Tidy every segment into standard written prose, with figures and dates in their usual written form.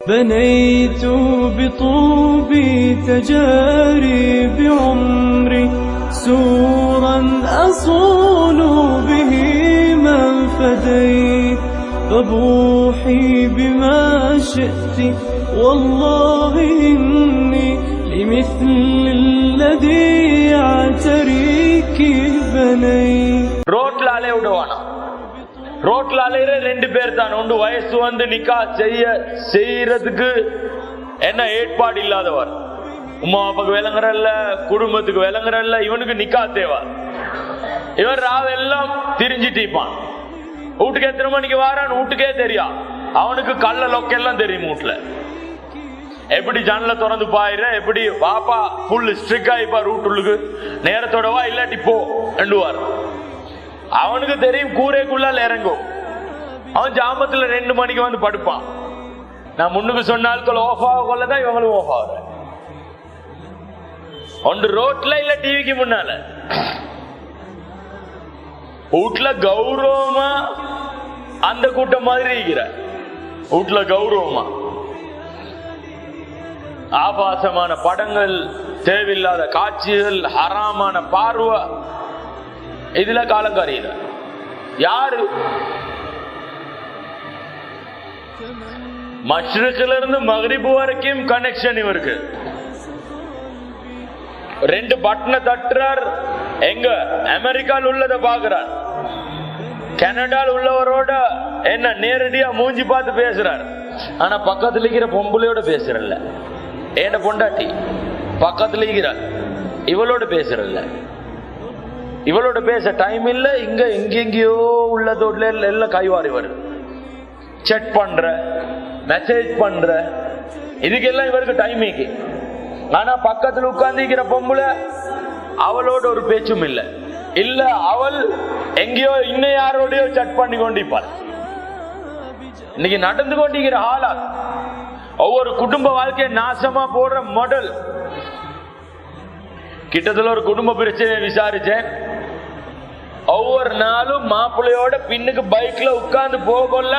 بنيت بطوبي تجاري بعمري سورا أصون به من فديت فبوحي بما شئت والله إني لمثل الذي يعتريك بنيت. ரோட்ல அலைய விடுவானா? ரோட்ல அலையிற ரெண்டு பேர் தான். ஒன்று வயசு வந்து நிக்கா செய்யறதுக்கு என்ன ஏற்பாடு இல்லாதவர், உமா அப்பாக்கு விளங்குறல்ல, குடும்பத்துக்கு விளங்குறல்ல, இவனுக்கு நிக்கா தேவை. இவன் ராவெல்லாம் திரிஞ்சிட்டிப்பான். வீட்டுக்கு எத்தனை மணிக்கு வாரான்னு வீட்டுக்கே தெரியா. அவனுக்கு கள்ள லொக்கெல்லாம் தெரியும். வீட்டுல எப்படி ஜன்னல திறந்து பாயிர, எப்படி பாப்பா புல் ஸ்ட்ரிக் ஆயிப்பா, ரூட்டுள்ளுக்கு நேரத்தோட வா இல்லாட்டி போ ரெண்டுவார். அவனுக்கு தெரியும் கூரைக்குள்ளால் இறங்கும். அவன் ஜாமத்துல 2 மணிக்கு வந்து படுப்பான். நான் முன்னுக்கு சொன்னாலும் ஓஃப் ஆக கொள்ளதான் இவங்களும் ஓஃப் ஆகுற. ஒன்று ரோட்ல இல்ல டிவிக்கு முன்னால. வீட்டுல கௌரவமா அந்த கூட்டம் மாதிரி இருக்கிற. வீட்டுல கௌரவமா ஆபாசமான படங்கள், தேவையில்லாத காட்சிகள், ஹராமான பார்வை, இதுல காலம் கரையில யாரு? மஷ்ரிக்ல இருந்து மக்ரிப் வரைக்கும் கனெக்ஷன் இவருக்கு. 2 பட்டனை தட்டுறார். எங்க அமெரிக்காவில் உள்ளதை பாக்குறார். கனடாவில் உள்ளவரோட என்ன நேரடியா மூஞ்சி பார்த்து பேசுறார். ஆனா பக்கத்துல இருக்கிற பொம்பளையோட பேசுறல்ல. ஏன பொண்டாட்டி பக்கத்துல இருக்கிறார், இவளோட பேசுறல்ல. இவளோட பேச டைம் இல்ல. இங்க எங்கெங்கயோ உள்ளதோட எல்லாம் கைவாரி வருது. செக் பண்ற, மெசேஜ் பண்ற, இதுக்கெல்லாம் இவருக்கு டைமிங்கு. ஆனா பக்கத்துல உட்கார்ந்து பொம்பளை அவளோட ஒரு பேச்சும் இல்ல. இல்ல அவள் எங்கேயோ இன்னும் யாரோடய செக் பண்ணி கொண்டிருப்பாள். இன்னைக்கு நடந்து கொண்டிருக்கிற ஆளா ஒவ்வொரு குடும்ப வாழ்க்கையை நாசமா போடுற மாடல். கிட்டத்தட்ட ஒரு குடும்ப பிரச்சனையை விசாரிச்சேன். ஒவ்வொரு நாளும் மாப்பிள்ளையோட பின்னுக்கு பைக்ல உட்கார்ந்து போகல,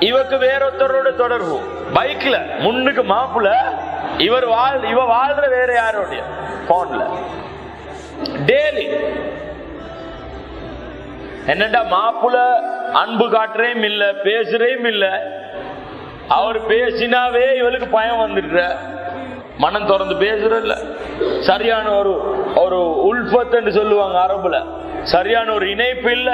இவக்கு வேறொருத்தரோட தொடர்பு. பைக்ல முன்னுக்கு மாப்பிள்ள, இவ வாழ்ற வேற யாரோடைய போன்ல டெய்லி. என்னடா மாப்பிள்ள அன்பு காட்டுறையும் இல்ல, பேசுறையும் இல்ல. அவர் பேசினாவே இவளுக்கு பயம் வந்துடுற. மனம் திறந்து பேசுறல்ல. சரியான ஒரு உல்ஃபத் சொல்லுவாங்க அரபுல. சரியான ஒரு இணைப்பு இல்ல.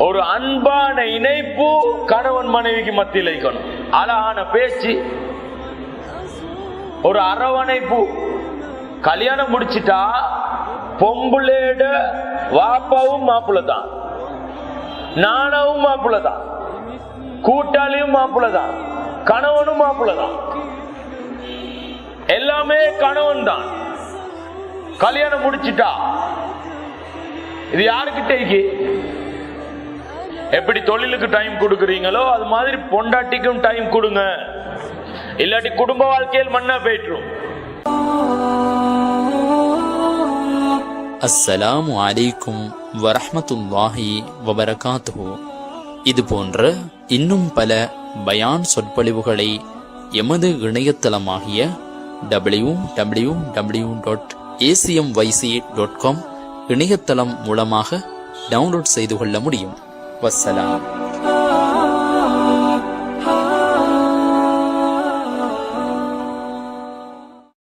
ஒரு அன்பான இணைப்பு கணவன் மனைவிக்கு மத்தியில் இருக்கணும். அழகான பேச்சு, ஒரு அரவணைப்பு. கல்யாணம் முடிச்சிட்டா பொம்புளேட வாப்பாவும் மாப்பிள்ள தான், நானாவும் மாப்பிள்ள தான், கூட்டாளியும் மாப்பிள்ள தான், கணவனும் மாப்பிள்ள தான். எல்லாமே கணவன் தான். கல்யாணம் முடிச்சிட்டா இது யாருக்கிட்ட? எப்படி தொழிலுக்கு டைம் கொடுக்குறீங்களோ அது மாதிரி பொண்டாட்டிக்கும் டைம் கொடுங்க. இல்லாட்டி குடும்ப வாழ்க்கையில் மண்ணா போயிட்டுரும். அஸ்ஸலாமு அலைக்கும் வரஹ்மத்துல்லாஹி வபரகாத்துஹு. இது போன்ற இன்னும் பல பயான் சொற்பொழிவுகளை எமது இணையதளமாகிய www.acmyc.com இணையதளம் மூலமாக டவுன்லோட் செய்து கொள்ள முடியும். வஸ்ஸலாம்.